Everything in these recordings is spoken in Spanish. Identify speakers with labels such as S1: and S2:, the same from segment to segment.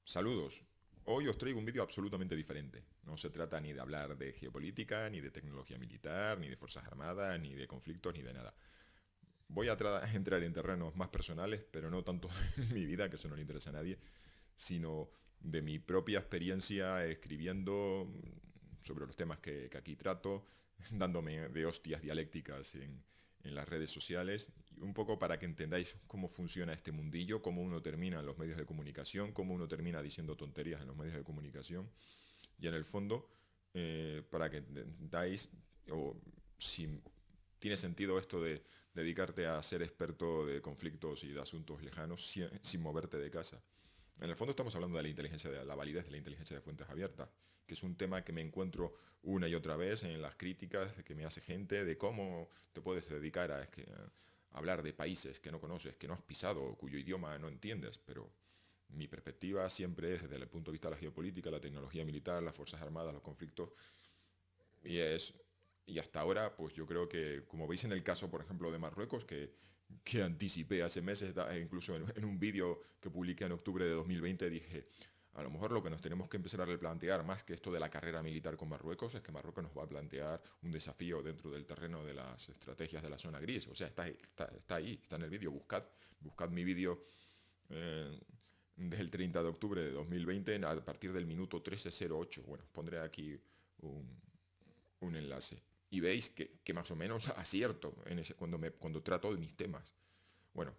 S1: Saludos. Hoy os traigo un vídeo absolutamente diferente. No se trata ni de hablar de geopolítica, ni de tecnología militar, ni de fuerzas armadas, ni de conflictos, ni de nada. Voy a entrar en terrenos más personales, pero no tanto en mi vida, que eso no le interesa a nadie, sino de mi propia experiencia escribiendo sobre los temas que aquí trato, dándome de hostias dialécticas en las redes sociales, y un poco para que entendáis cómo funciona este mundillo, cómo uno termina en los medios de comunicación, cómo uno termina diciendo tonterías en los medios de comunicación, y en el fondo, para que entendáis, o si tiene sentido esto de dedicarte a ser experto de conflictos y de asuntos lejanos sin moverte de casa. En el fondo estamos hablando de la inteligencia, de la validez de la inteligencia de fuentes abiertas, que es un tema que me encuentro una y otra vez en las críticas que me hace gente de cómo te puedes dedicar a hablar de países que no conoces, que no has pisado, cuyo idioma no entiendes, pero mi perspectiva siempre es desde el punto de vista de la geopolítica, la tecnología militar, las fuerzas armadas, los conflictos, y es y hasta ahora, pues yo creo que, como veis en el caso, por ejemplo, de Marruecos, que anticipé hace meses, incluso en un vídeo que publiqué en octubre de 2020, dije, a lo mejor lo que nos tenemos que empezar a replantear, más que esto de la carrera militar con Marruecos, es que Marruecos nos va a plantear un desafío dentro del terreno de las estrategias de la zona gris. O sea, está ahí, está en el vídeo. Buscad mi vídeo eh, del 30 de octubre de 2020 a partir del minuto 13:08. Bueno, pondré aquí un, un enlace. Y veis que más o menos acierto cuando trato de mis temas. Bueno,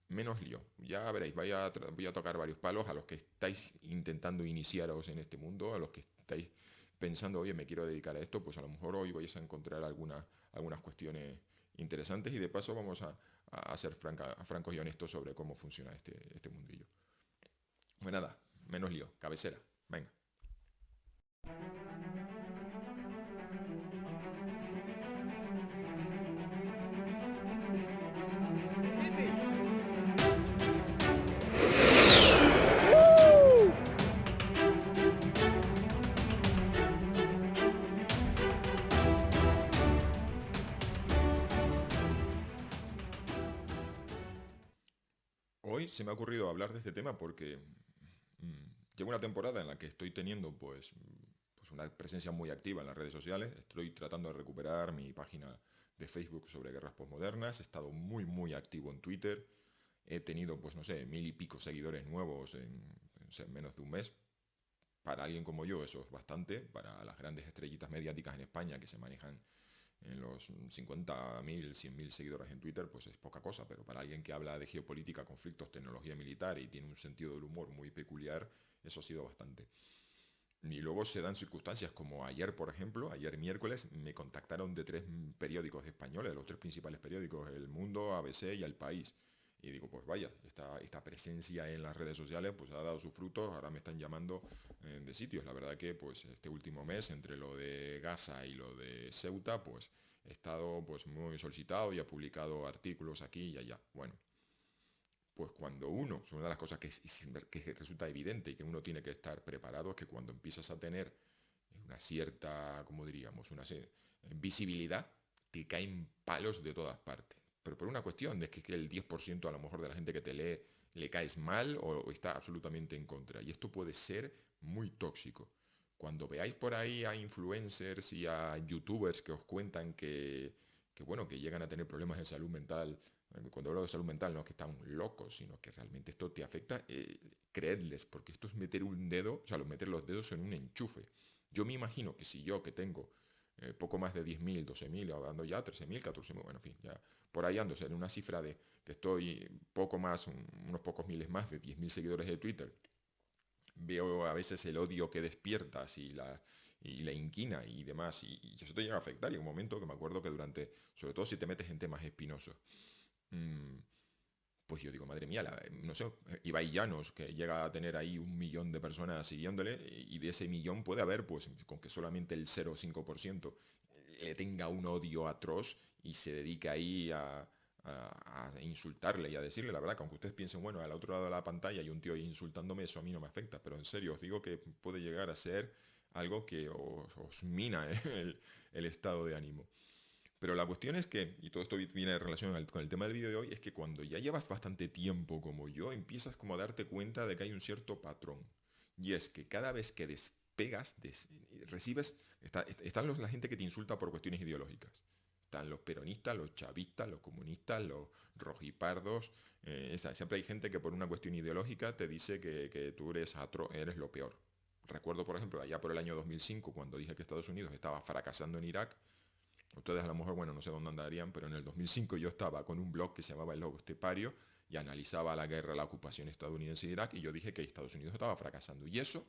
S1: menos lío. Ya veréis, voy a tocar varios palos a los que estáis intentando iniciaros en este mundo, a los que estáis pensando, oye, me quiero dedicar a esto, pues a lo mejor hoy vais a encontrar algunas cuestiones interesantes y de paso vamos a ser francos y honestos sobre cómo funciona este mundillo. Pues nada, menos lío, cabecera. Venga. Hoy se me ha ocurrido hablar de este tema porque llevo una temporada en la que estoy teniendo pues una presencia muy activa en las redes sociales. Estoy tratando de recuperar mi página de Facebook sobre guerras posmodernas. He estado muy activo en Twitter. He tenido, pues no sé, 1000 y pico seguidores nuevos en menos de un mes. Para alguien como yo eso es bastante. Para las grandes estrellitas mediáticas en España que se manejan en los 50.000, 100.000 seguidores en Twitter, pues es poca cosa, pero para alguien que habla de geopolítica, conflictos, tecnología militar y tiene un sentido del humor muy peculiar, eso ha sido bastante. Y luego se dan circunstancias como ayer, por ejemplo, ayer miércoles, me contactaron de tres periódicos españoles, de los tres principales periódicos, El Mundo, ABC y El País. Y digo, pues vaya, esta presencia en las redes sociales pues ha dado sus frutos, ahora me están llamando de sitios. La verdad que pues este último mes, entre lo de Gaza y lo de Ceuta, pues he estado pues muy solicitado y he publicado artículos aquí y allá. Bueno, pues cuando uno, es una de las cosas que resulta evidente y que uno tiene que estar preparado, es que cuando empiezas a tener una cierta, como diríamos, visibilidad, te caen palos de todas partes. Pero por una cuestión de que el 10% a lo mejor de la gente que te lee le caes mal o está absolutamente en contra. Y esto puede ser muy tóxico. Cuando veáis por ahí a influencers y a youtubers que os cuentan bueno, que llegan a tener problemas de salud mental, cuando hablo de salud mental no es que están locos, sino que realmente esto te afecta, creedles, porque esto es meter un dedo, o sea, meter los dedos en un enchufe. Yo me imagino que si yo que tengo poco más de 10.000, 12.000, hablando ya 13.000, 14.000, bueno, en fin, ya por ahí ando, o sea, en una cifra de que estoy poco más, unos pocos miles más de 10.000 seguidores de Twitter, veo a veces el odio que despiertas y la inquina y demás, y eso te llega a afectar. Y en un momento que me acuerdo que sobre todo si te metes en temas espinosos, mmm, pues yo digo, madre mía, no sé, Ibai Llanos, que llega a tener ahí 1 millón de personas siguiéndole, y de ese millón puede haber, pues, con que solamente el 0,5% le tenga un odio atroz y se dedique ahí a insultarle y a decirle la verdad, que aunque ustedes piensen, bueno, al otro lado de la pantalla hay un tío ahí insultándome, eso a mí no me afecta, pero en serio, os digo que puede llegar a ser algo que os mina el estado de ánimo. Pero la cuestión es que, y todo esto viene en relación con el tema del vídeo de hoy, es que cuando ya llevas bastante tiempo como yo, empiezas como a darte cuenta de que hay un cierto patrón. Y es que cada vez que despegas, recibes, están la gente que te insulta por cuestiones ideológicas. Están los peronistas, los chavistas, los comunistas, los rojipardos. Siempre hay gente que por una cuestión ideológica te dice que tú eres lo peor. Recuerdo, por ejemplo, allá por el año 2005, cuando dije que Estados Unidos estaba fracasando en Irak. Ustedes a lo mejor, bueno, no sé dónde andarían, pero en el 2005 yo estaba con un blog que se llamaba El Lobo Estepario y analizaba la guerra, la ocupación estadounidense de Irak, y yo dije que Estados Unidos estaba fracasando. Y eso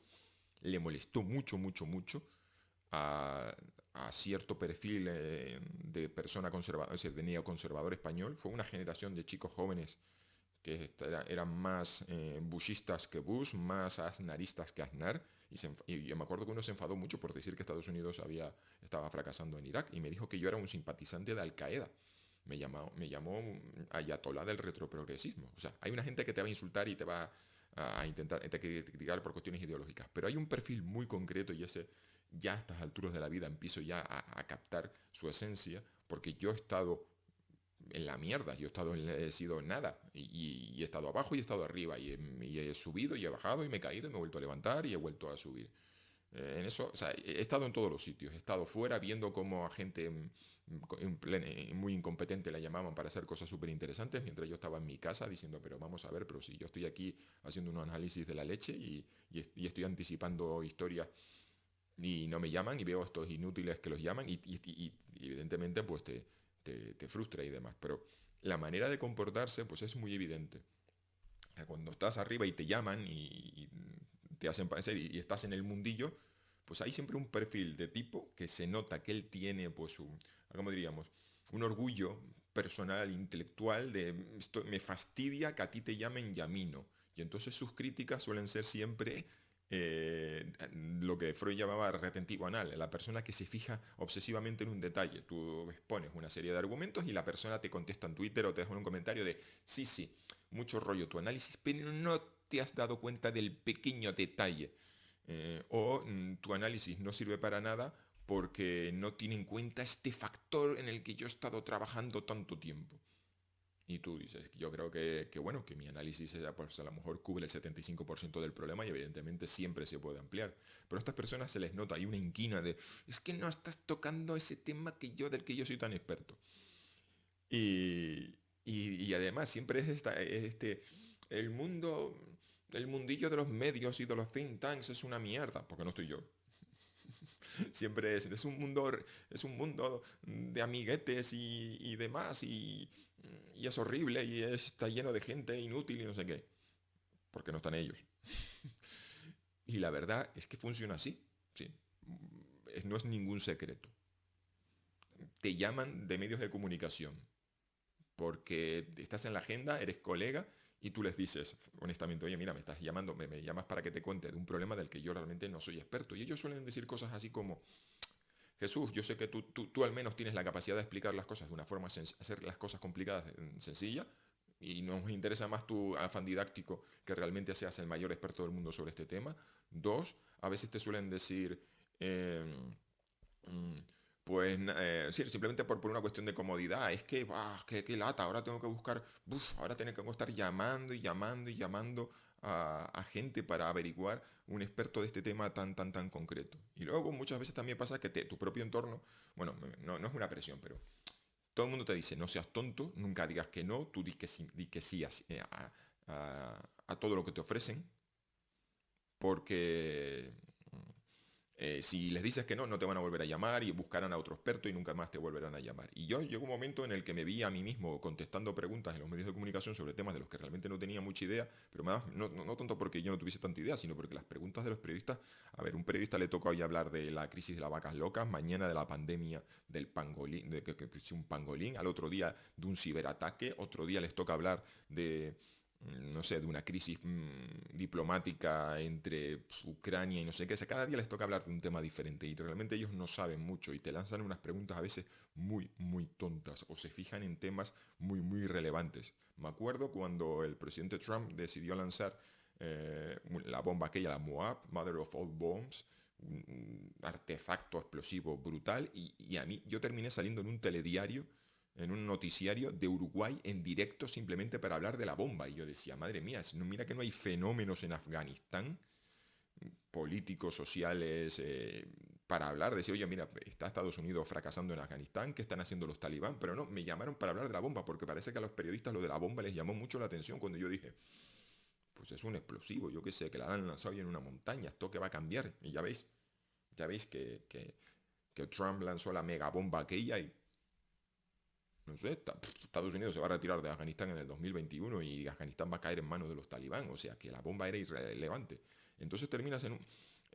S1: le molestó mucho, mucho, mucho a, a cierto perfil de persona conservadora, es decir, de neoconservador español. Fue una generación de chicos jóvenes que eran más bushistas que Bush, más aznaristas que Aznar. Y yo me acuerdo que uno se enfadó mucho por decir que Estados Unidos estaba fracasando en Irak y me dijo que yo era un simpatizante de Al-Qaeda. Me llamó ayatolá del retroprogresismo. O sea, hay una gente que te va a insultar y te va a intentar criticar por cuestiones ideológicas, pero hay un perfil muy concreto y ese ya a estas alturas de la vida empiezo ya a captar su esencia, porque yo he estado en la mierda, yo he sido nada, y he estado abajo y he estado arriba, y he subido y he bajado y me he caído y me he vuelto a levantar y he vuelto a subir. En eso, o sea, he estado en todos los sitios, he estado fuera viendo cómo a gente muy incompetente la llamaban para hacer cosas súper interesantes, mientras yo estaba en mi casa diciendo, pero vamos a ver, pero si yo estoy aquí haciendo un análisis de la leche y estoy anticipando historias y no me llaman y veo a estos inútiles que los llaman y evidentemente pues te frustra y demás. Pero la manera de comportarse pues es muy evidente. Cuando estás arriba y te llaman y te hacen parecer y estás en el mundillo, pues hay siempre un perfil de tipo que se nota que él tiene pues ¿cómo diríamos? Un orgullo personal, intelectual de esto me fastidia que a ti te llamen y a mí no. Y entonces sus críticas suelen ser siempre lo que Freud llamaba retentivo anal, la persona que se fija obsesivamente en un detalle. Tú expones una serie de argumentos y la persona te contesta en Twitter o te deja un comentario de, sí, sí, mucho rollo tu análisis, pero no te has dado cuenta del pequeño detalle. Tu análisis no sirve para nada porque no tiene en cuenta este factor en el que yo he estado trabajando tanto tiempo. Y tú dices, yo creo bueno, que mi análisis pues, a lo mejor cubre el 75% del problema y evidentemente siempre se puede ampliar. Pero a estas personas se les nota, hay una inquina de, es que no estás tocando ese tema del que yo soy tan experto. Y, y además siempre el mundo, el mundillo de los medios y de los think tanks es una mierda, porque no estoy yo. Siempre es un mundo de amiguetes y demás, y es horrible y está lleno de gente inútil y no sé qué, porque no están ellos. Y la verdad es que funciona así, sí. No es ningún secreto. Te llaman de medios de comunicación porque estás en la agenda, eres colega y tú les dices, honestamente, oye, mira, me estás llamando, me llamas para que te cuente de un problema del que yo realmente no soy experto. Y ellos suelen decir cosas así como, Jesús, yo sé que tú al menos tienes la capacidad de explicar las cosas de una forma, hacer las cosas complicadas sencilla, y nos interesa más tu afán didáctico que realmente seas el mayor experto del mundo sobre este tema. Dos, a veces te suelen decir, eh, mm, pues sí, simplemente por una cuestión de comodidad, es que, qué lata, ahora tengo que buscar, ahora tengo que estar llamando y llamando y llamando a gente para averiguar un experto de este tema tan, tan, tan concreto. Y luego muchas veces también pasa que tu propio entorno, bueno, no es una presión, pero todo el mundo te dice, no seas tonto, nunca digas que no, tú di que sí a todo lo que te ofrecen, porque si les dices que no, no te van a volver a llamar y buscarán a otro experto y nunca más te volverán a llamar. Y yo llegó un momento en el que me vi a mí mismo contestando preguntas en los medios de comunicación sobre temas de los que realmente no tenía mucha idea, pero más, no tanto porque yo no tuviese tanta idea, sino porque las preguntas de los periodistas, a ver, un periodista le toca hoy hablar de la crisis de las vacas locas, mañana de la pandemia del pangolín, de que un pangolín, al otro día de un ciberataque, otro día les toca hablar de no sé, de una crisis diplomática entre Ucrania y no sé qué. O sea, cada día les toca hablar de un tema diferente y realmente ellos no saben mucho y te lanzan unas preguntas a veces muy, muy tontas o se fijan en temas muy, muy relevantes. Me acuerdo cuando el presidente Trump decidió lanzar la bomba aquella, la Moab, Mother of All Bombs, un artefacto explosivo brutal y a mí yo terminé saliendo en un telediario en un noticiario de Uruguay en directo simplemente para hablar de la bomba. Y yo decía, madre mía, mira que no hay fenómenos en Afganistán políticos, sociales, para hablar, decir, oye, mira, está Estados Unidos fracasando en Afganistán, ¿qué están haciendo los talibán? Pero no, me llamaron para hablar de la bomba, porque parece que a los periodistas lo de la bomba les llamó mucho la atención cuando yo dije, pues es un explosivo, yo qué sé, que la han lanzado ahí en una montaña, esto que va a cambiar. Y ya veis que Trump lanzó la megabomba aquella y, no sé, Estados Unidos se va a retirar de Afganistán en el 2021 y Afganistán va a caer en manos de los talibán, o sea que la bomba era irrelevante. Entonces terminas en un...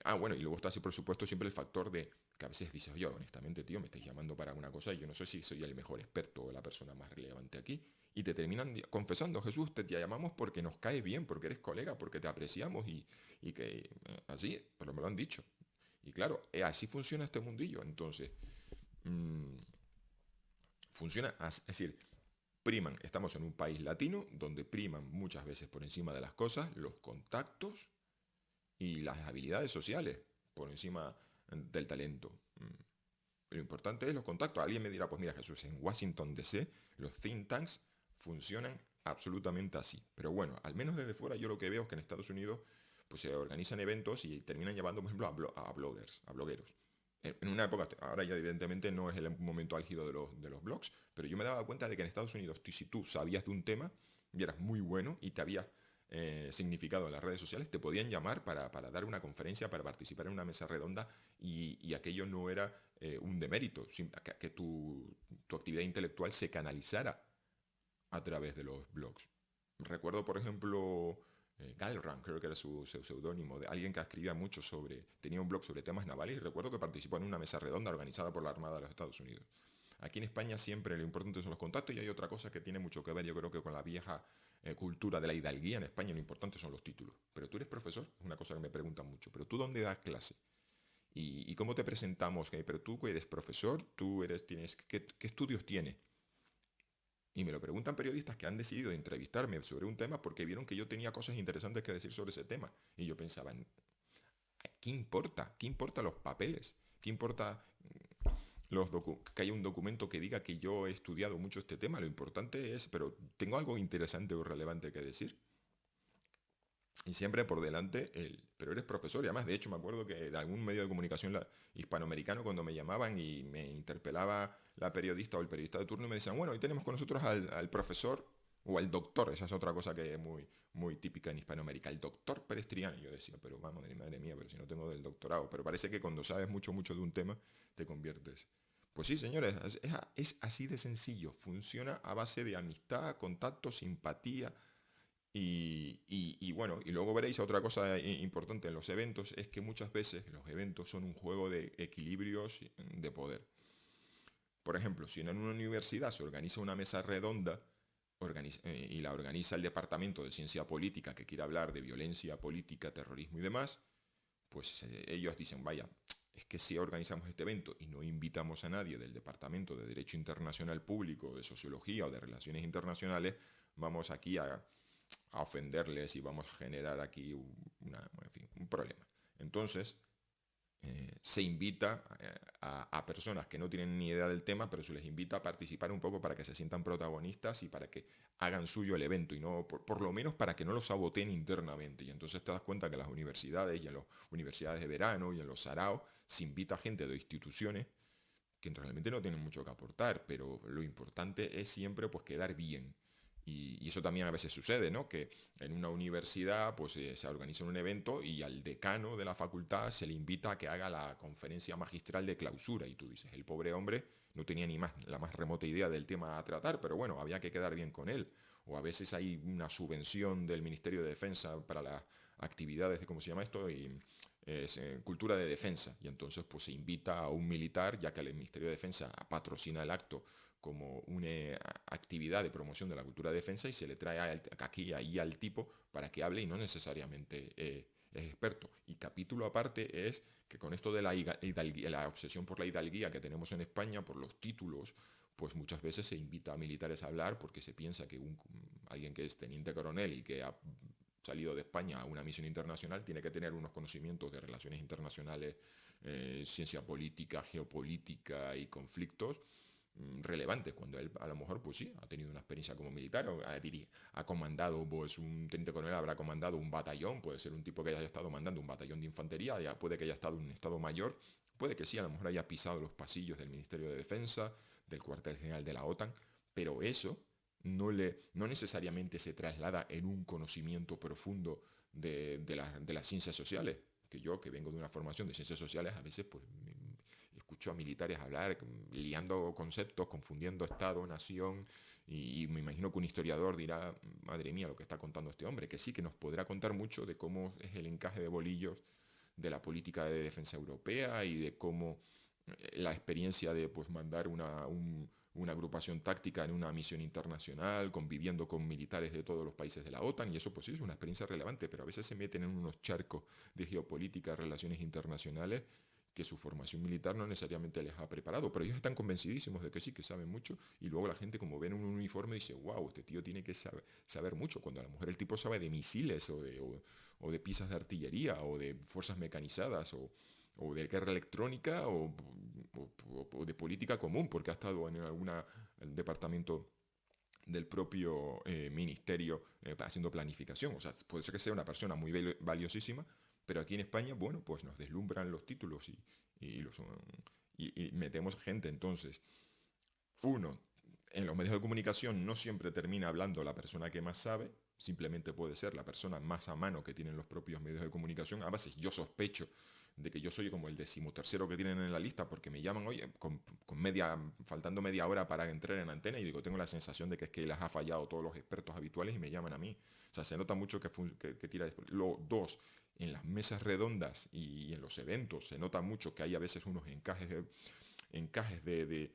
S1: Ah, bueno, y luego está así, por supuesto, siempre el factor de que a veces dices, oye, honestamente, tío, me estáis llamando para una cosa y yo no sé si soy el mejor experto o la persona más relevante aquí. Y te terminan confesando, Jesús, te llamamos porque nos caes bien, porque eres colega, porque te apreciamos y que así, pero me lo han dicho. Y claro, así funciona este mundillo. Entonces, mmm, funciona, es decir, priman, estamos en un país latino donde priman muchas veces por encima de las cosas los contactos y las habilidades sociales por encima del talento. Lo importante es los contactos. Alguien me dirá, pues mira Jesús, en Washington DC los think tanks funcionan absolutamente así. Pero bueno, al menos desde fuera yo lo que veo es que en Estados Unidos pues se organizan eventos y terminan llevando, por ejemplo, a bloggers, a blogueros. En una época, ahora ya evidentemente no es el momento álgido de los blogs, pero yo me daba cuenta de que en Estados Unidos, si tú sabías de un tema y eras muy bueno y te habías significado en las redes sociales, te podían llamar para dar una conferencia, para participar en una mesa redonda y aquello no era un demérito, que tu actividad intelectual se canalizara a través de los blogs. Recuerdo, por ejemplo, Galran, creo que era su seudónimo, de alguien que escribía mucho tenía un blog sobre temas navales y recuerdo que participó en una mesa redonda organizada por la Armada de los Estados Unidos. Aquí en España siempre lo importante son los contactos y hay otra cosa que tiene mucho que ver, yo creo que con la vieja cultura de la hidalguía. En España lo importante son los títulos. Pero tú eres profesor, es una cosa que me preguntan mucho, pero tú dónde das clase y cómo te presentamos, pero tú eres profesor, ¿qué estudios tienes? Y me lo preguntan periodistas que han decidido entrevistarme sobre un tema porque vieron que yo tenía cosas interesantes que decir sobre ese tema. Y yo pensaba, ¿qué importa? ¿Qué importa los papeles? ¿Qué importa que haya un documento que diga que yo he estudiado mucho este tema? Lo importante es, pero tengo algo interesante o relevante que decir. Y siempre por delante, pero eres profesor. Y además, de hecho, me acuerdo que de algún medio de comunicación hispanoamericano, cuando me llamaban y me interpelaba la periodista o el periodista de turno, y me decían, bueno, hoy tenemos con nosotros al profesor o al doctor. Esa es otra cosa que es muy, muy típica en Hispanoamérica, el doctor Pérez Triana. Y yo decía, pero vamos, madre mía, pero si no tengo del doctorado. Pero parece que cuando sabes mucho, mucho de un tema, te conviertes. Pues sí, señores, es así de sencillo. Funciona a base de amistad, contacto, simpatía, y bueno, y luego veréis otra cosa importante en los eventos, es que muchas veces los eventos son un juego de equilibrios de poder. Por ejemplo, si en una universidad se organiza una mesa redonda y la organiza el Departamento de Ciencia Política que quiere hablar de violencia política, terrorismo y demás, pues ellos dicen, vaya, es que si organizamos este evento y no invitamos a nadie del Departamento de Derecho Internacional Público, de Sociología o de Relaciones Internacionales, vamos aquí a ofenderles y vamos a generar aquí un problema. Entonces, se invita a personas que no tienen ni idea del tema, pero se les invita a participar un poco para que se sientan protagonistas y para que hagan suyo el evento y no, por lo menos para que no lo saboteen internamente. Y entonces te das cuenta que en las universidades y en las universidades de verano y en los saraos se invita a gente de instituciones que realmente no tienen mucho que aportar, pero lo importante es siempre pues quedar bien. Y eso también a veces sucede, ¿no? Que en una universidad pues se organiza un evento y al decano de la facultad se le invita a que haga la conferencia magistral de clausura y tú dices, el pobre hombre no tenía ni más la más remota idea del tema a tratar, pero bueno, había que quedar bien con él. O a veces hay una subvención del Ministerio de Defensa para las actividades de, ¿cómo se llama esto? Cultura de defensa. Y entonces pues se invita a un militar, ya que el Ministerio de Defensa patrocina el acto como una actividad de promoción de la cultura de defensa y se le trae aquí ahí al tipo para que hable y no necesariamente es experto. Y capítulo aparte es que con esto de la obsesión por la hidalguía que tenemos en España, por los títulos, pues muchas veces se invita a militares a hablar porque se piensa que alguien que es teniente coronel y que ha salido de España a una misión internacional tiene que tener unos conocimientos de relaciones internacionales, ciencia política, geopolítica y conflictos relevantes, cuando él a lo mejor, pues sí, ha tenido una experiencia como militar, o ha comandado, pues un teniente coronel habrá comandado un batallón, puede ser un tipo que haya estado mandando un batallón de infantería, ya puede que haya estado en un estado mayor, puede que sí, a lo mejor haya pisado los pasillos del Ministerio de Defensa, del cuartel general de la OTAN, pero eso no necesariamente se traslada en un conocimiento profundo de las ciencias sociales, que yo, que vengo de una formación de ciencias sociales, a veces pues escucho a militares hablar, liando conceptos, confundiendo Estado, nación, y me imagino que un historiador dirá, madre mía, lo que está contando este hombre, que sí, que nos podrá contar mucho de cómo es el encaje de bolillos de la política de defensa europea y de cómo la experiencia de pues, mandar una agrupación táctica en una misión internacional, conviviendo con militares de todos los países de la OTAN, y eso pues sí es una experiencia relevante, pero a veces se meten en unos charcos de geopolítica, relaciones internacionales, que su formación militar no necesariamente les ha preparado, pero ellos están convencidísimos de que sí, que saben mucho, y luego la gente como ven un uniforme dice, wow, este tío tiene que saber mucho, cuando a lo mejor el tipo sabe de misiles o de piezas de artillería o de fuerzas mecanizadas o de guerra electrónica o de política común, porque ha estado en algún departamento del propio ministerio haciendo planificación. O sea, puede ser que sea una persona muy valiosísima, pero aquí en España, bueno, pues nos deslumbran los títulos y, los, y metemos gente. Entonces, uno, en los medios de comunicación no siempre termina hablando la persona que más sabe, simplemente puede ser la persona más a mano que tienen los propios medios de comunicación. A veces yo sospecho de que yo soy como el decimotercero que tienen en la lista porque me llaman, oye, faltando media hora para entrar en antena y digo, tengo la sensación de que es que las ha fallado todos los expertos habituales y me llaman a mí. O sea, se nota mucho que tira después. Lo dos, en las mesas redondas y en los eventos se nota mucho que hay a veces unos encajes de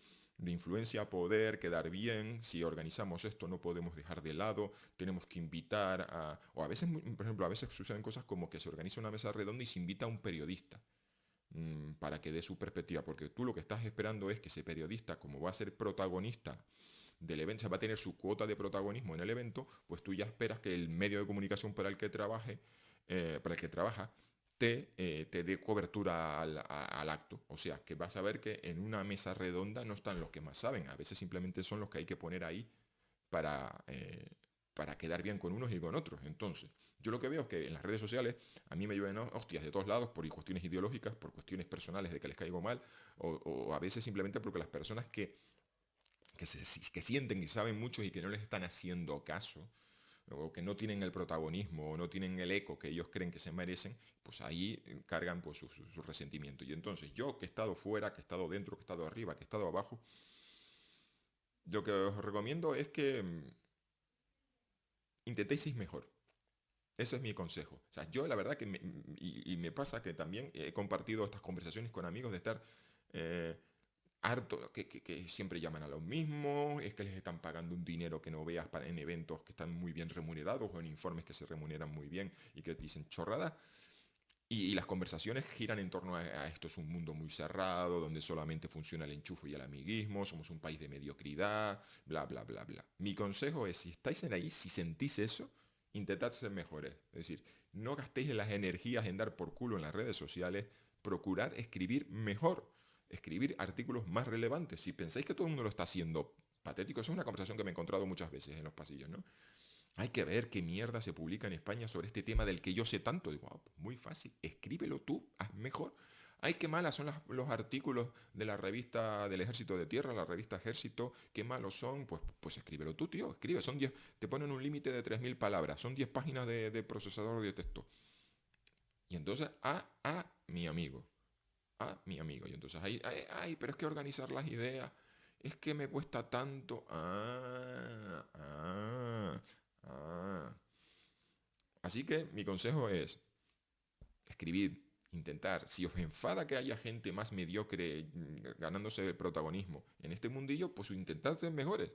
S1: influencia, poder, quedar bien, si organizamos esto no podemos dejar de lado, tenemos que invitar a... O a veces, por ejemplo, a veces suceden cosas como que se organiza una mesa redonda y se invita a un periodista para que dé su perspectiva, porque tú lo que estás esperando es que ese periodista, como va a ser protagonista del evento, o sea, va a tener su cuota de protagonismo en el evento, pues tú ya esperas que el medio de comunicación para el que trabaja, te dé cobertura al acto. O sea, que vas a ver que en una mesa redonda no están los que más saben, a veces simplemente son los que hay que poner ahí para, para quedar bien con unos y con otros. Entonces, yo lo que veo es que en las redes sociales a mí me llueven hostias de todos lados por cuestiones ideológicas, por cuestiones personales de que les caigo mal, o a veces simplemente porque las personas que sienten y saben mucho y que no les están haciendo caso, o que no tienen el protagonismo o no tienen el eco que ellos creen que se merecen, pues ahí cargan pues, su resentimiento. Y entonces yo que he estado fuera, que he estado dentro, que he estado arriba, que he estado abajo, lo que os recomiendo es que intentéis ir mejor. Ese es mi consejo. O sea, yo la verdad que y me pasa que también he compartido estas conversaciones con amigos de estar eh, harto, que siempre llaman a los mismos, es que les están pagando un dinero que no veas en eventos que están muy bien remunerados o en informes que se remuneran muy bien y que dicen chorradas. Y las conversaciones giran en torno a esto. Es un mundo muy cerrado, donde solamente funciona el enchufe y el amiguismo, somos un país de mediocridad, bla, bla, bla, bla. Mi consejo es, si estáis en ahí, si sentís eso, intentad ser mejores. Es decir, no gastéis las energías en dar por culo en las redes sociales, procurad escribir mejor, escribir artículos más relevantes. Si pensáis que todo el mundo lo está haciendo patético, esa es una conversación que me he encontrado muchas veces en los pasillos, ¿no? Hay que ver qué mierda se publica en España sobre este tema del que yo sé tanto. Digo, pues muy fácil, escríbelo tú, haz mejor. Ay, qué malas son los artículos de la revista del Ejército de Tierra, la revista Ejército, qué malos son. Pues escríbelo tú, tío, escribe. Son 10, te ponen un límite de 3.000 palabras, son 10 páginas de procesador de texto. Y entonces, mi amigo, mi amigo. Y entonces, pero es que organizar las ideas, es que me cuesta tanto. Ah. Así que mi consejo es escribir, intentar. Si os enfada que haya gente más mediocre ganándose el protagonismo en este mundillo, pues intentad ser mejores.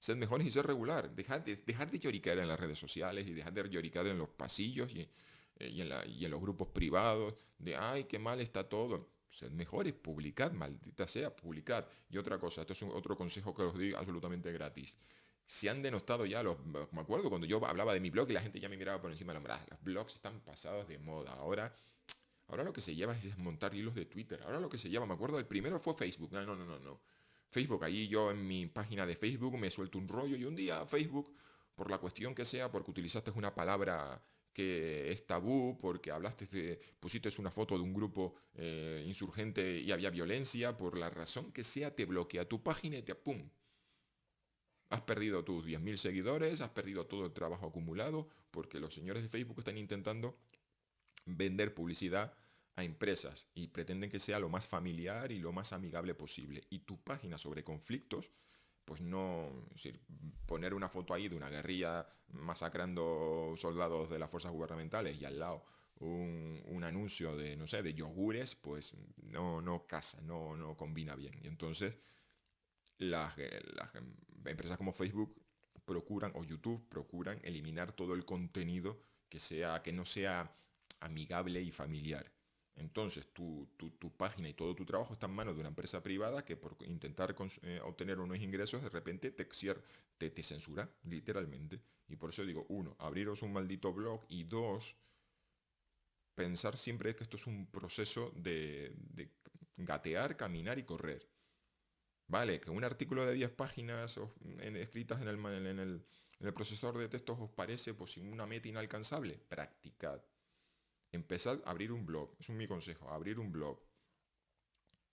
S1: Ser mejores y ser regular. Dejar de lloricar en las redes sociales y dejar de lloricar en los pasillos y en los grupos privados. De, ay, qué mal está todo. Sed mejores, publicad, maldita sea, publicad. Y otra cosa, esto es otro consejo que os doy absolutamente gratis. Se han denostado ya los... Me acuerdo cuando yo hablaba de mi blog y la gente ya me miraba por encima de la hombro. Los blogs están pasados de moda. Ahora lo que se lleva es montar hilos de Twitter. Ahora lo que se lleva, me acuerdo, el primero fue Facebook. No. Facebook, ahí yo en mi página de Facebook me suelto un rollo y un día Facebook, por la cuestión que sea, porque utilizaste una palabra que es tabú, porque pusiste una foto de un grupo insurgente y había violencia, por la razón que sea, te bloquea tu página y te ¡pum! Has perdido tus 10.000 seguidores, has perdido todo el trabajo acumulado, porque los señores de Facebook están intentando vender publicidad a empresas y pretenden que sea lo más familiar y lo más amigable posible. Y tu página sobre conflictos, pues no, es decir, poner una foto ahí de una guerrilla masacrando soldados de las fuerzas gubernamentales y al lado un anuncio de, no sé, de yogures, pues no casa, no combina bien. Y entonces las empresas como Facebook procuran, o YouTube procuran eliminar todo el contenido que no sea amigable y familiar. Entonces tu página y todo tu trabajo está en manos de una empresa privada que por intentar obtener unos ingresos de repente te censura, literalmente. Y por eso digo, uno, abriros un maldito blog y dos, pensar siempre que esto es un proceso de gatear, caminar y correr. Vale, que un artículo de 10 páginas escritas en el procesador de textos os parece pues una meta inalcanzable. Practicad. Empezad a abrir un blog. Es mi consejo. Abrir un blog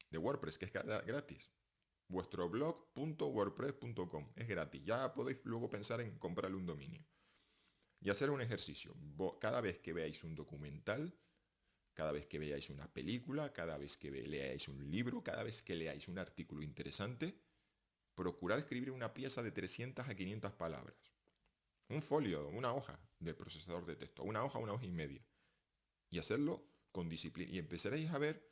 S1: de WordPress, que es gratis. Vuestro blog.wordpress.com. Es gratis. Ya podéis luego pensar en comprarle un dominio. Y hacer un ejercicio. Cada vez que veáis un documental, cada vez que veáis una película, cada vez que leáis un libro, cada vez que leáis un artículo interesante, procurar escribir una pieza de 300 a 500 palabras. Un folio, una hoja del procesador de texto, una hoja y media. Y hacerlo con disciplina. Y empezaréis a ver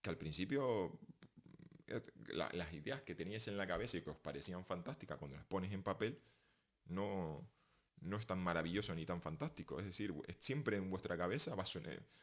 S1: que al principio las ideas que teníais en la cabeza y que os parecían fantásticas cuando las pones en papel, no, no es tan maravilloso ni tan fantástico. Es decir, siempre en vuestra cabeza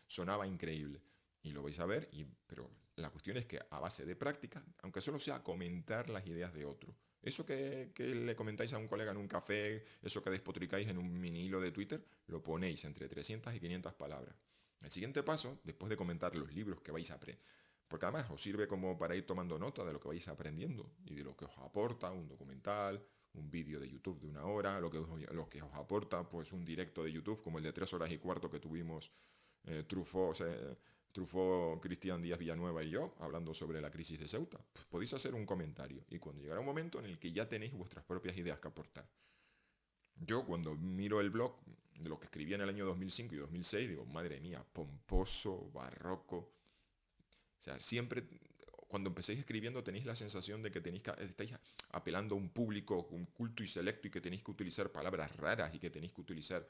S1: sonaba increíble. Y lo vais a ver, pero la cuestión es que a base de práctica, aunque solo sea comentar las ideas de otro, eso que le comentáis a un colega en un café, eso que despotricáis en un mini hilo de Twitter, lo ponéis entre 300 y 500 palabras. El siguiente paso, después de comentar los libros que vais a aprender, porque además os sirve como para ir tomando nota de lo que vais aprendiendo y de lo que os aporta un documental, un vídeo de YouTube de una hora, lo que os aporta pues un directo de YouTube como el de 3 horas y cuarto que tuvimos Truffaut, Cristian Díaz Villanueva y yo, hablando sobre la crisis de Ceuta. Pues podéis hacer un comentario y cuando llegará un momento en el que ya tenéis vuestras propias ideas que aportar. Yo cuando miro el blog de lo que escribía en el año 2005 y 2006, digo, madre mía, pomposo, barroco. O sea, siempre cuando empecéis escribiendo tenéis la sensación de que estáis apelando a un público, un culto y selecto y que tenéis que utilizar palabras raras y que tenéis que utilizar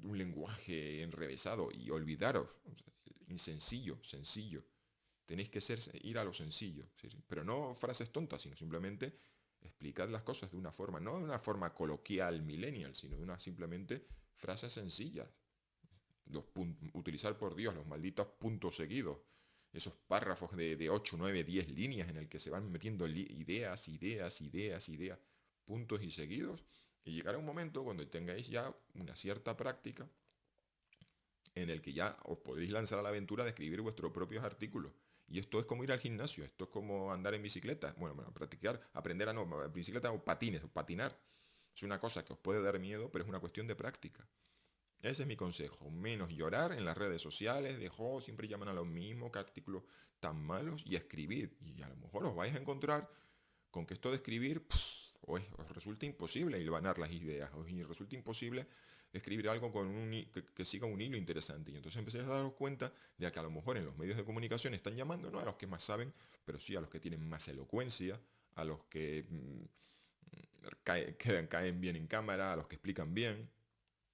S1: un lenguaje enrevesado y olvidaros, sencillo. Tenéis que ir a lo sencillo, ¿sí? Pero no frases tontas, sino simplemente explicar las cosas de una forma, no de una forma coloquial millennial, sino de una simplemente frases sencillas. Utilizar por Dios los malditos puntos seguidos, esos párrafos de 8, 9, 10 líneas en el que se van metiendo ideas, puntos y seguidos, y llegará un momento cuando tengáis ya una cierta práctica en el que ya os podréis lanzar a la aventura de escribir vuestros propios artículos. Y esto es como ir al gimnasio, esto es como andar en bicicleta, bueno, practicar, aprender a no, bicicleta o patinar. Es una cosa que os puede dar miedo, pero es una cuestión de práctica. Ese es mi consejo. Menos llorar en las redes sociales, siempre llaman a lo mismo, que artículos tan malos, y escribir. Y a lo mejor os vais a encontrar con que esto de escribir os resulta imposible hilvanar las ideas, os resulta imposible escribir algo que siga un hilo interesante. Y entonces empezáis a daros cuenta de que a lo mejor en los medios de comunicación están llamando no a los que más saben, pero sí a los que tienen más elocuencia, a los que caen bien en cámara, a los que explican bien.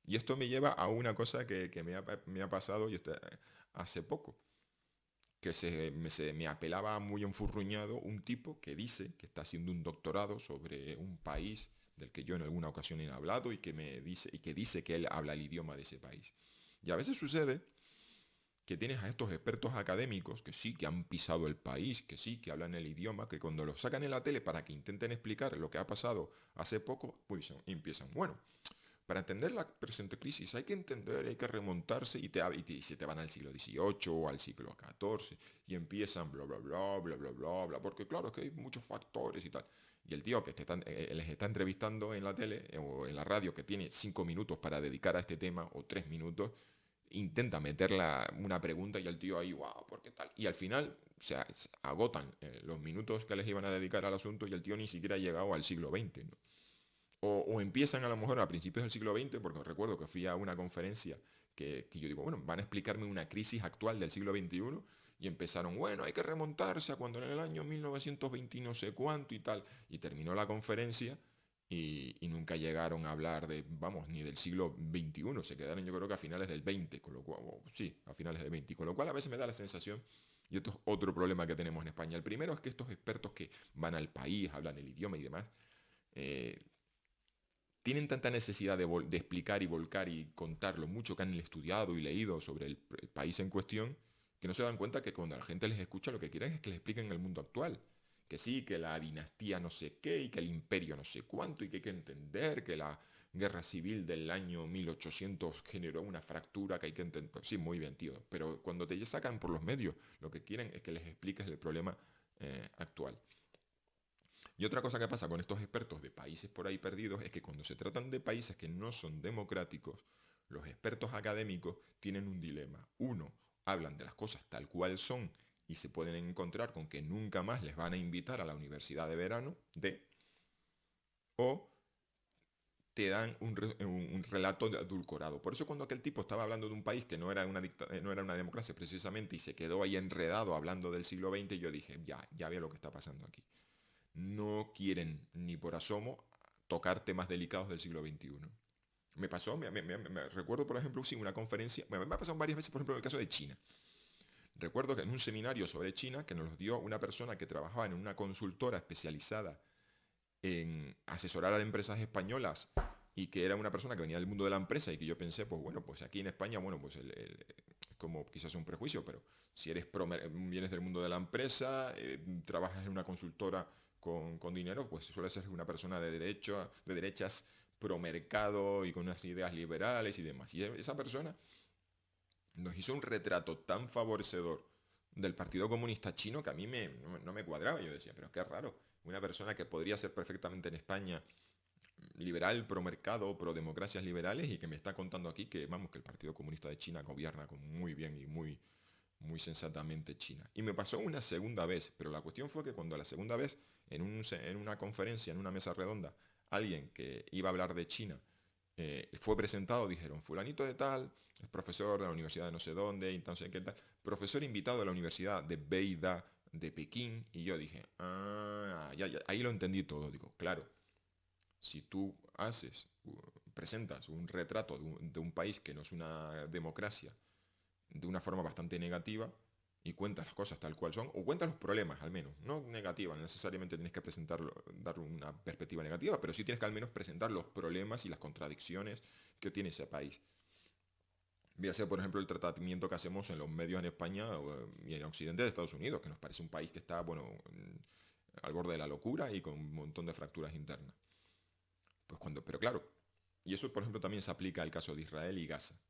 S1: Y esto me lleva a una cosa que me ha pasado hace poco, que me apelaba muy enfurruñado un tipo que dice que está haciendo un doctorado sobre un país del que yo en alguna ocasión he hablado y que dice que él habla el idioma de ese país. Y a veces sucede que tienes a estos expertos académicos que sí que han pisado el país, que sí que hablan el idioma, que cuando los sacan en la tele para que intenten explicar lo que ha pasado hace poco, pues empiezan, bueno, para entender la presente crisis hay que entender, hay que remontarse y se te van al siglo XVIII o al siglo XIV y empiezan bla, bla, bla, bla, bla, bla, bla, porque claro, es que hay muchos factores y tal. Y el tío que les está entrevistando en la tele o en la radio, que tiene 5 minutos para dedicar a este tema o 3 minutos, intenta meterla una pregunta y el tío ahí, wow, ¿por qué tal? Y al final se agotan los minutos que les iban a dedicar al asunto y el tío ni siquiera ha llegado al siglo XX, ¿no? O empiezan a lo mejor a principios del siglo XX, porque recuerdo que fui a una conferencia que yo digo, bueno, van a explicarme una crisis actual del siglo XXI y empezaron, bueno, hay que remontarse a cuando en el año 1920 no sé cuánto y tal, y terminó la conferencia y nunca llegaron a hablar de, vamos, ni del siglo XXI, se quedaron yo creo que a finales del XX, con lo cual, sí, a finales del XX, con lo cual a veces me da la sensación, y esto es otro problema que tenemos en España, el primero es que estos expertos que van al país, hablan el idioma y demás, eh, tienen tanta necesidad de explicar y volcar y contar lo mucho que han estudiado y leído sobre el país en cuestión, que no se dan cuenta que cuando la gente les escucha lo que quieren es que les expliquen el mundo actual. Que sí, que la dinastía no sé qué, y que el imperio no sé cuánto, y que hay que entender que la guerra civil del año 1800 generó una fractura que hay que entender. Pues sí, muy bien, tío. Pero cuando te sacan por los medios, lo que quieren es que les expliques el problema actual. Y otra cosa que pasa con estos expertos de países por ahí perdidos es que cuando se tratan de países que no son democráticos, los expertos académicos tienen un dilema. Uno, hablan de las cosas tal cual son y se pueden encontrar con que nunca más les van a invitar a la universidad de verano, o te dan un relato adulcorado. Por eso cuando aquel tipo estaba hablando de un país que no era una democracia precisamente y se quedó ahí enredado hablando del siglo XX, yo dije, ya veo lo que está pasando aquí. No quieren ni por asomo tocar temas delicados del siglo XXI. Me pasó, me recuerdo por ejemplo, sí, una conferencia, me ha pasado varias veces, por ejemplo, en el caso de China. Recuerdo que en un seminario sobre China, que nos dio una persona que trabajaba en una consultora especializada en asesorar a empresas españolas y que era una persona que venía del mundo de la empresa y que yo pensé, pues bueno, pues aquí en España, bueno, pues como quizás un prejuicio, pero si vienes del mundo de la empresa, trabajas en una consultora con dinero, pues suele ser una persona de derecho, de derechas, pro mercado y con unas ideas liberales y demás. Y esa persona nos hizo un retrato tan favorecedor del Partido Comunista Chino que a mí no me cuadraba. Yo decía, pero qué raro, una persona que podría ser perfectamente en España liberal, pro mercado, pro democracias liberales y que me está contando aquí que, vamos, que el Partido Comunista de China gobierna muy bien y muy sensatamente China. Y me pasó una segunda vez, pero la cuestión fue que cuando la segunda vez, en una conferencia, en una mesa redonda, alguien que iba a hablar de China fue presentado, dijeron, fulanito de tal, es profesor de la universidad de no sé dónde, y entonces qué tal, profesor invitado de la universidad de Beida, de Pekín, y yo dije, ahí lo entendí todo, digo, claro, si tú presentas un retrato de un país que no es una democracia de una forma bastante negativa y cuentas las cosas tal cual son, o cuentas los problemas al menos, no negativa, no necesariamente tienes que dar una perspectiva negativa, pero sí tienes que al menos presentar los problemas y las contradicciones que tiene ese país. Voy a ser, por ejemplo, el tratamiento que hacemos en los medios en España y en Occidente de Estados Unidos, que nos parece un país que está, bueno, al borde de la locura y con un montón de fracturas internas. Pero claro, y eso, por ejemplo, también se aplica al caso de Israel y Gaza.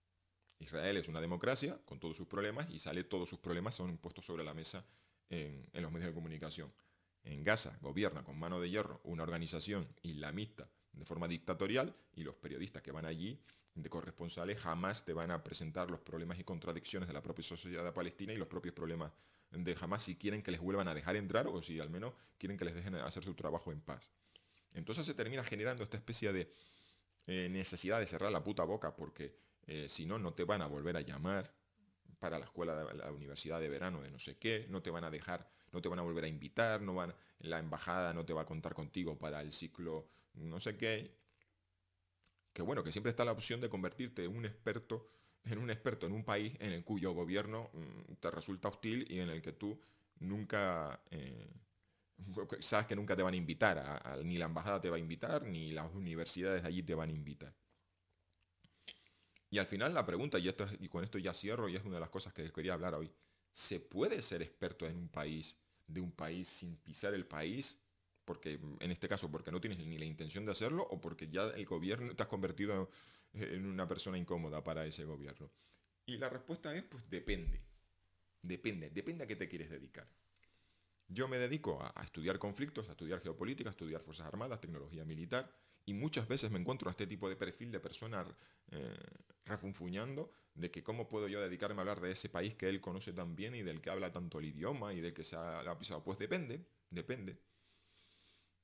S1: Israel es una democracia con todos sus problemas y todos sus problemas son puestos sobre la mesa en los medios de comunicación. En Gaza gobierna con mano de hierro una organización islamista de forma dictatorial y los periodistas que van allí de corresponsales jamás te van a presentar los problemas y contradicciones de la propia sociedad palestina y los propios problemas de Hamas si quieren que les vuelvan a dejar entrar o si al menos quieren que les dejen hacer su trabajo en paz. Entonces se termina generando esta especie de necesidad de cerrar la puta boca porque si no, no te van a volver a llamar para la escuela de la universidad de verano de no sé qué, no te van a dejar, no te van a volver a invitar, la embajada no te va a contar contigo para el ciclo no sé qué. Que bueno, que siempre está la opción de convertirte en un experto en un país en el cuyo gobierno te resulta hostil y en el que tú nunca sabes que nunca te van a invitar, ni la embajada te va a invitar, ni las universidades de allí te van a invitar. Y al final la pregunta, y con esto ya cierro, y es una de las cosas que quería hablar hoy, ¿se puede ser experto en un país, de un país sin pisar el país? porque en este caso porque no tienes ni la intención de hacerlo o porque ya el gobierno te has convertido en una persona incómoda para ese gobierno. Y la respuesta es, pues depende a qué te quieres dedicar. Yo me dedico a estudiar conflictos, a estudiar geopolítica, a estudiar fuerzas armadas, tecnología militar, y muchas veces me encuentro a este tipo de perfil de persona eh, refunfuñando de que cómo puedo yo dedicarme a hablar de ese país que él conoce tan bien y del que habla tanto el idioma y del que ha pisado. Pues depende.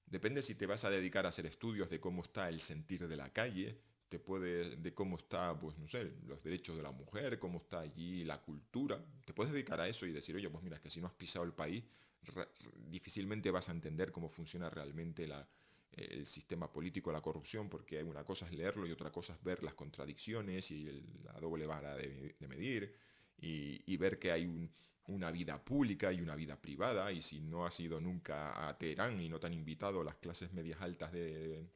S1: Depende si te vas a dedicar a hacer estudios de cómo está el sentir de la calle, de cómo está, pues no sé, los derechos de la mujer, cómo está allí la cultura. Te puedes dedicar a eso y decir, oye, pues mira, es que si no has pisado el país, difícilmente vas a entender cómo funciona realmente el sistema político, la corrupción, porque una cosa es leerlo y otra cosa es ver las contradicciones y la doble vara de medir y ver que hay una vida pública y una vida privada, y si no has ido nunca a Teherán y no te han invitado las clases medias altas de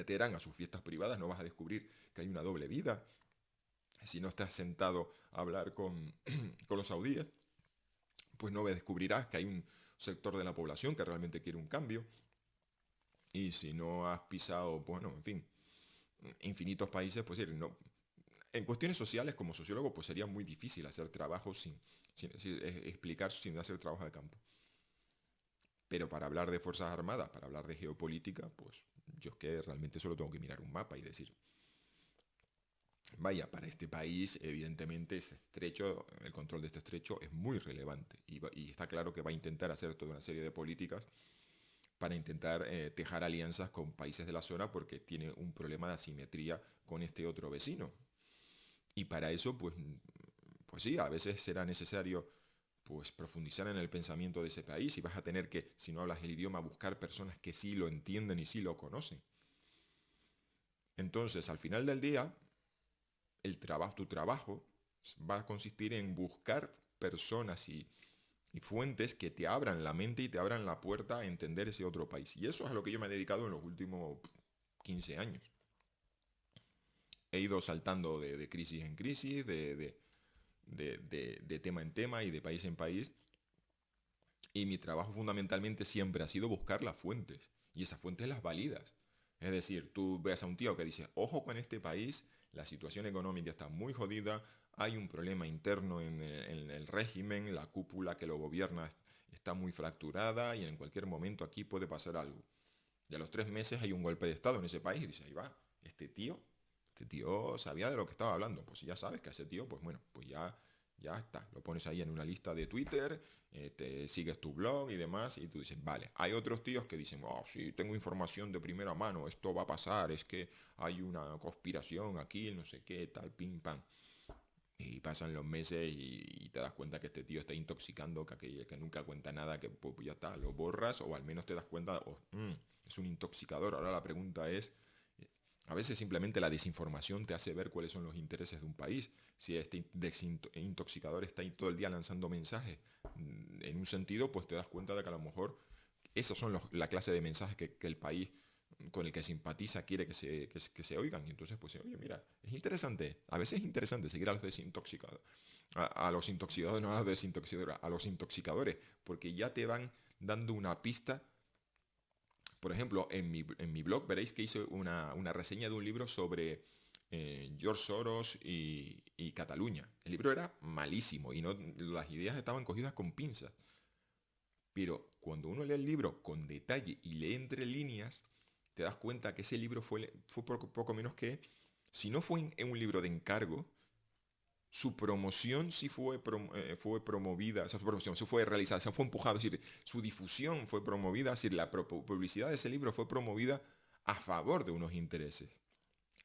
S1: Teherán a sus fiestas privadas, no vas a descubrir que hay una doble vida. Si no estás sentado a hablar con los saudíes, pues no descubrirás que hay un sector de la población que realmente quiere un cambio. Y si no has pisado, bueno, en fin, infinitos países, pues no. En cuestiones sociales, como sociólogo, pues sería muy difícil hacer trabajo sin explicar sin hacer trabajo de campo. Pero para hablar de Fuerzas Armadas, para hablar de geopolítica, pues yo es que realmente solo tengo que mirar un mapa y decir, vaya, para este país, evidentemente, este estrecho, el control de este estrecho es muy relevante. Y está claro que va a intentar hacer toda una serie de políticas para intentar tejar alianzas con países de la zona porque tiene un problema de asimetría con este otro vecino. Y para eso, pues sí, a veces será necesario pues profundizar en el pensamiento de ese país y vas a tener que, si no hablas el idioma, buscar personas que sí lo entienden y sí lo conocen. Entonces, al final del día, tu trabajo va a consistir en buscar personas y fuentes que te abran la mente y te abran la puerta a entender ese otro país. Y eso es a lo que yo me he dedicado en los últimos 15 años. He ido saltando de crisis en crisis, de tema en tema y de país en país. Y mi trabajo fundamentalmente siempre ha sido buscar las fuentes. Y esas fuentes las validas. Es decir, tú ves a un tío que dice, ojo con este país, la situación económica está muy jodida, hay un problema interno en el régimen, la cúpula que lo gobierna está muy fracturada y en cualquier momento aquí puede pasar algo. Y a los 3 meses hay un golpe de estado en ese país y dice, ahí va, este tío sabía de lo que estaba hablando. Pues si ya sabes que a ese tío, pues bueno, pues ya está. Lo pones ahí en una lista de Twitter, te sigues tu blog y demás, y tú dices, vale. Hay otros tíos que dicen, oh, sí, tengo información de primera mano, esto va a pasar, es que hay una conspiración aquí, no sé qué, tal, pim, pam. Y pasan los meses y te das cuenta que este tío está intoxicando, que nunca cuenta nada, que pues ya está, lo borras o al menos te das cuenta, oh, es un intoxicador. Ahora la pregunta es, a veces simplemente la desinformación te hace ver cuáles son los intereses de un país. Si este intoxicador está ahí todo el día lanzando mensajes en un sentido, pues te das cuenta de que a lo mejor esos son la clase de mensajes que el país con el que simpatiza quiere que se oigan. Y entonces, pues, oye, mira, es interesante. A veces es interesante seguir a los desintoxicados. A los intoxicadores, no a los desintoxicadores, a los intoxicadores, porque ya te van dando una pista. Por ejemplo, en mi blog veréis que hice una reseña de un libro sobre George Soros y Cataluña. El libro era malísimo y las ideas estaban cogidas con pinzas. Pero cuando uno lee el libro con detalle y lee entre líneas, te das cuenta que ese libro fue poco menos que, si no fue en un libro de encargo, su promoción sí fue promovida, o sea, su promoción sí fue realizada, se fue empujada, es decir, su difusión fue promovida, es decir, la publicidad de ese libro fue promovida a favor de unos intereses.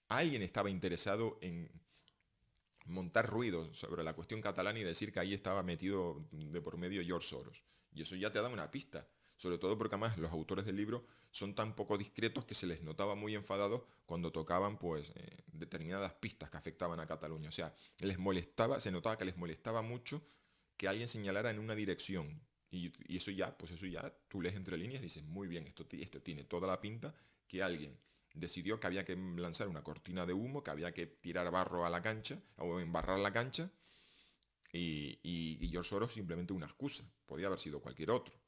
S1: Alguien estaba interesado en montar ruido sobre la cuestión catalana y decir que ahí estaba metido de por medio George Soros. Y eso ya te da una pista. Sobre todo porque además los autores del libro son tan poco discretos que se les notaba muy enfadados cuando tocaban pues determinadas pistas que afectaban a Cataluña. O sea, se notaba que les molestaba mucho que alguien señalara en una dirección. Y eso ya, tú lees entre líneas y dices, muy bien, esto tiene toda la pinta que alguien decidió que había que lanzar una cortina de humo, que había que tirar barro a la cancha o embarrar la cancha y George Soros simplemente una excusa. Podía haber sido cualquier otro.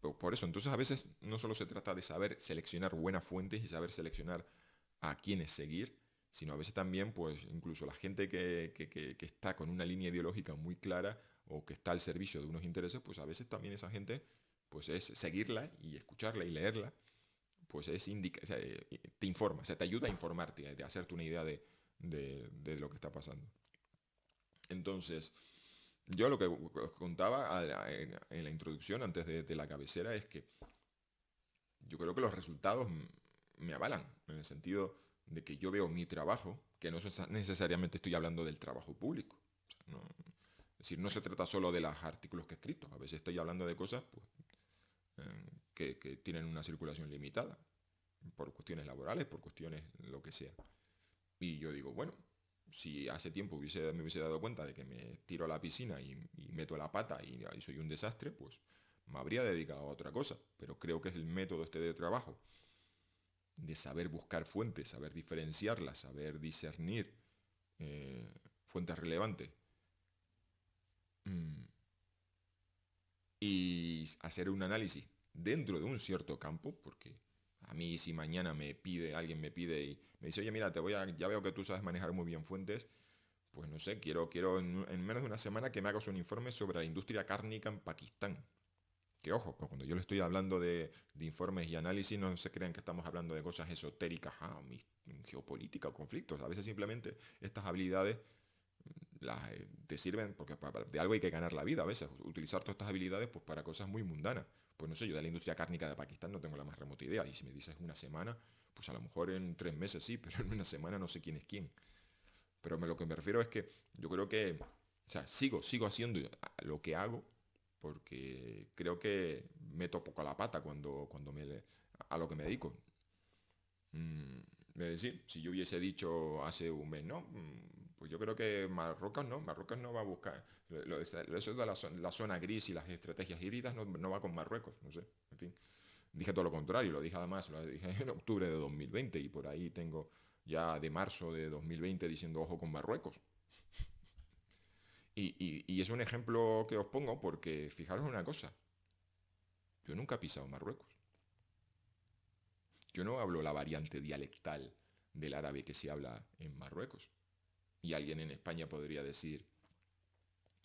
S1: Por eso, entonces a veces no solo se trata de saber seleccionar buenas fuentes y saber seleccionar a quienes seguir, sino a veces también, pues incluso la gente que está con una línea ideológica muy clara o que está al servicio de unos intereses, pues a veces también esa gente, pues es seguirla y escucarla y leerla, pues o sea, te informa, o sea, te ayuda a informarte, a hacerte una idea de lo que está pasando. Entonces, yo lo que os contaba en la introducción, antes de la cabecera, es que yo creo que los resultados me avalan, en el sentido de que yo veo mi trabajo, que no necesariamente estoy hablando del trabajo público. O sea, es decir, no se trata solo de los artículos que he escrito, a veces estoy hablando de cosas pues, que tienen una circulación limitada, por cuestiones laborales, por cuestiones lo que sea. Y yo digo, bueno, si hace tiempo me hubiese dado cuenta de que me tiro a la piscina y meto la pata y soy un desastre, pues me habría dedicado a otra cosa. Pero creo que es el método este de trabajo, de saber buscar fuentes, saber diferenciarlas, saber discernir fuentes relevantes mm, y hacer un análisis dentro de un cierto campo, porque a mí si mañana alguien me pide y me dice, oye, mira, ya veo que tú sabes manejar muy bien fuentes, pues no sé, quiero en menos de una semana que me hagas un informe sobre la industria cárnica en Pakistán. Que ojo, que cuando yo le estoy hablando de informes y análisis, no se crean que estamos hablando de cosas esotéricas, geopolítica o conflictos. A veces simplemente estas habilidades te sirven porque de algo hay que ganar la vida a veces. Utilizar todas estas habilidades pues, para cosas muy mundanas. Pues no sé, yo de la industria cárnica de Pakistán no tengo la más remota idea. Y si me dices una semana, pues a lo mejor en 3 meses sí, pero en una semana no sé quién es quién. Pero lo que me refiero es que yo creo que, o sea, sigo haciendo lo que hago porque creo que meto poco la pata a lo que me dedico. Mm, es decir, si yo hubiese dicho hace un mes, no, pues yo creo que Marruecos no va a buscar. Eso de la zona gris y las estrategias híbridas no va con Marruecos, no sé, en fin. Dije todo lo contrario, lo dije además, lo dije en octubre de 2020 y por ahí tengo ya de marzo de 2020 diciendo ojo con Marruecos. Y es un ejemplo que os pongo porque fijaros una cosa, yo nunca he pisado Marruecos. Yo no hablo la variante dialectal del árabe que se habla en Marruecos. Y alguien en España podría decir,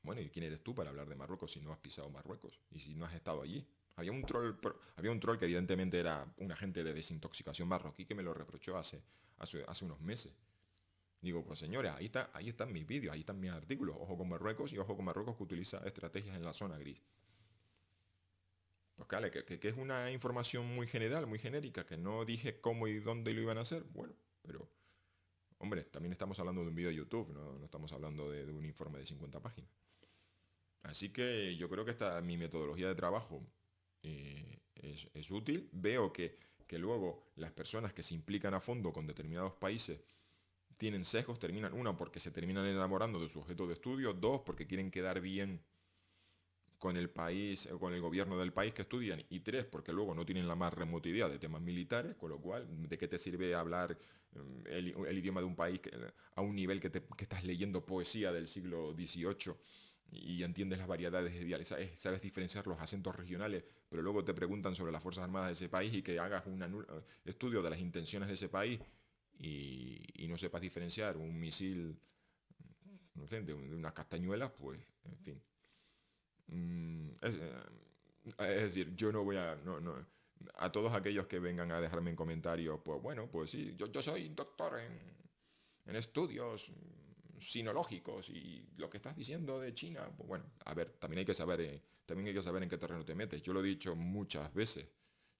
S1: bueno, ¿y quién eres tú para hablar de Marruecos si no has pisado Marruecos? Y si no has estado allí. Había un troll que evidentemente era un agente de desintoxicación marroquí que me lo reprochó hace unos meses. Digo, pues señores, ahí están mis vídeos, ahí están mis artículos. Ojo con Marruecos y ojo con Marruecos que utiliza estrategias en la zona gris. Pues claro, que es una información muy general, muy genérica, que no dije cómo y dónde lo iban a hacer. Bueno, pero, hombre, también estamos hablando de un vídeo de YouTube, no estamos hablando de un informe de 50 páginas. Así que yo creo que mi metodología de trabajo es útil. Veo que luego las personas que se implican a fondo con determinados países tienen sesgos, una, porque se terminan enamorando de su objeto de estudio, dos, porque quieren quedar bien con el país o con el gobierno del país que estudian, y tres, porque luego no tienen la más remota idea de temas militares, con lo cual, ¿de qué te sirve hablar el idioma de un país a un nivel que estás leyendo poesía del siglo XVIII y entiendes las variedades ideales, sabes diferenciar los acentos regionales, pero luego te preguntan sobre las Fuerzas Armadas de ese país y que hagas un estudio de las intenciones de ese país y no sepas diferenciar un misil, no sé, de unas castañuelas, pues, en fin. Es decir, yo no voy a... a todos aquellos que vengan a dejarme en comentarios, pues bueno, pues sí, yo soy doctor en estudios sinológicos y lo que estás diciendo de China, pues bueno, a ver, también hay que saber en qué terreno te metes. Yo lo he dicho muchas veces.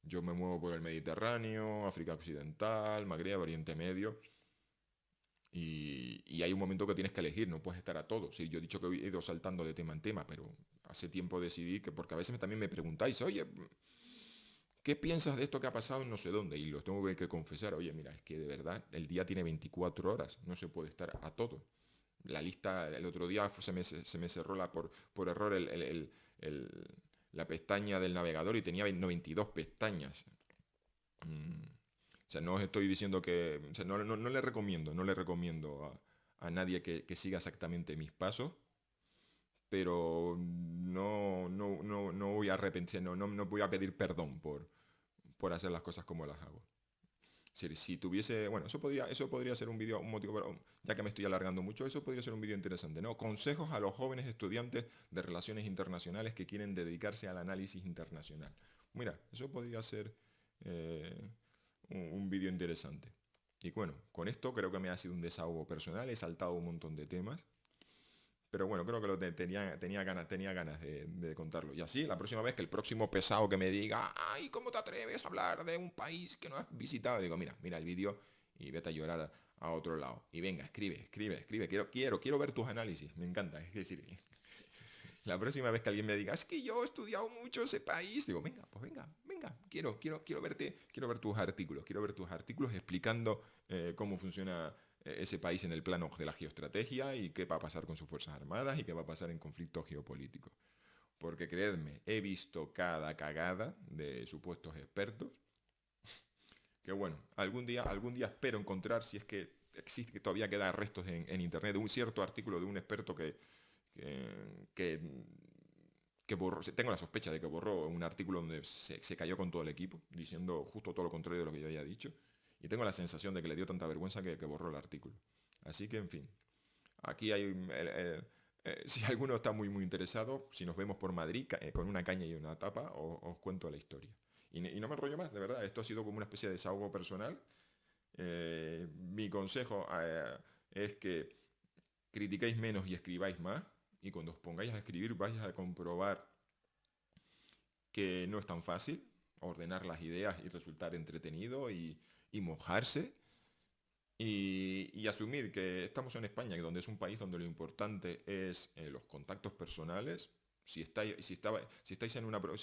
S1: Yo me muevo por el Mediterráneo, África Occidental, Magreb, Oriente Medio, y hay un momento que tienes que elegir, no puedes estar a todo. Sí, yo he dicho que he ido saltando de tema en tema, pero hace tiempo decidí que, porque a veces también me preguntáis, oye, ¿qué piensas de esto que ha pasado en no sé dónde? Y los tengo que confesar, oye, mira, es que de verdad el día tiene 24 horas, no se puede estar a todo. La lista, el otro día se me cerró por error la pestaña del navegador y tenía 92 pestañas. O sea, no os estoy diciendo que... O sea, no le recomiendo a nadie que siga exactamente mis pasos, pero no voy a arrepentir, no voy a pedir perdón por hacer las cosas como las hago. Si tuviese, bueno, eso podría ser un motivo, ya que me estoy alargando mucho, eso podría ser un vídeo interesante, ¿no? Consejos a los jóvenes estudiantes de relaciones internacionales que quieren dedicarse al análisis internacional. Mira, eso podría ser eh, un vídeo interesante. Y bueno, con esto creo que me ha sido un desahogo personal, he saltado un montón de temas. Pero bueno, creo que tenía ganas de contarlo. Y así, la próxima vez que el próximo pesado que me diga, ay, ¿cómo te atreves a hablar de un país que no has visitado? Digo, mira el vídeo y vete a llorar a otro lado. Y venga, escribe. Quiero ver tus análisis. Me encanta. Es decir, la próxima vez que alguien me diga, es que yo he estudiado mucho ese país, digo, venga, quiero ver tus artículos explicando cómo funciona ese país en el plano de la geoestrategia y qué va a pasar con sus fuerzas armadas y qué va a pasar en conflictos geopolíticos. Porque creedme, he visto cada cagada de supuestos expertos que bueno, algún día espero encontrar, si es que existe, que todavía queda restos en internet, de un cierto artículo de un experto que, que borró, tengo la sospecha de que borró un artículo donde se cayó con todo el equipo, diciendo justo todo lo contrario de lo que yo había dicho, y tengo la sensación de que le dio tanta vergüenza que borró el artículo. Así que, en fin, aquí hay... si alguno está muy interesado, si nos vemos por Madrid con una caña y una tapa, os cuento la historia. Y no me enrollo más, de verdad, esto ha sido como una especie de desahogo personal. Mi consejo es que critiquéis menos y escribáis más, y cuando os pongáis a escribir vais a comprobar que no es tan fácil ordenar las ideas y resultar entretenido y mojarse y asumir que estamos en España, donde es un país donde lo importante es los contactos personales. Si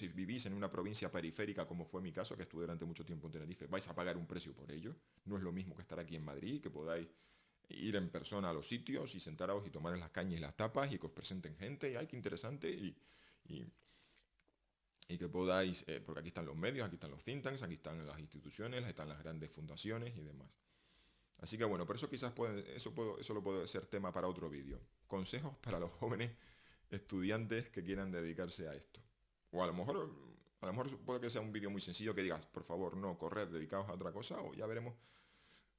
S1: vivís en una provincia periférica, como fue mi caso, que estuve durante mucho tiempo en Tenerife, vais a pagar un precio por ello. No es lo mismo que estar aquí en Madrid, que podáis ir en persona a los sitios y sentaros y tomar las cañas y las tapas y que os presenten gente y ay, qué interesante y, y que podáis, porque aquí están los medios, aquí están los think tanks, aquí están las instituciones, están las grandes fundaciones y demás. Así que bueno, por eso quizás eso lo puede ser tema para otro vídeo. Consejos para los jóvenes estudiantes que quieran dedicarse a esto. O a lo mejor puede que sea un vídeo muy sencillo que digas, por favor, no, corred, dedicaos a otra cosa, o ya veremos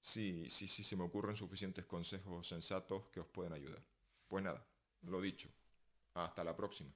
S1: si se me ocurren suficientes consejos sensatos que os pueden ayudar. Pues nada, lo dicho. Hasta la próxima.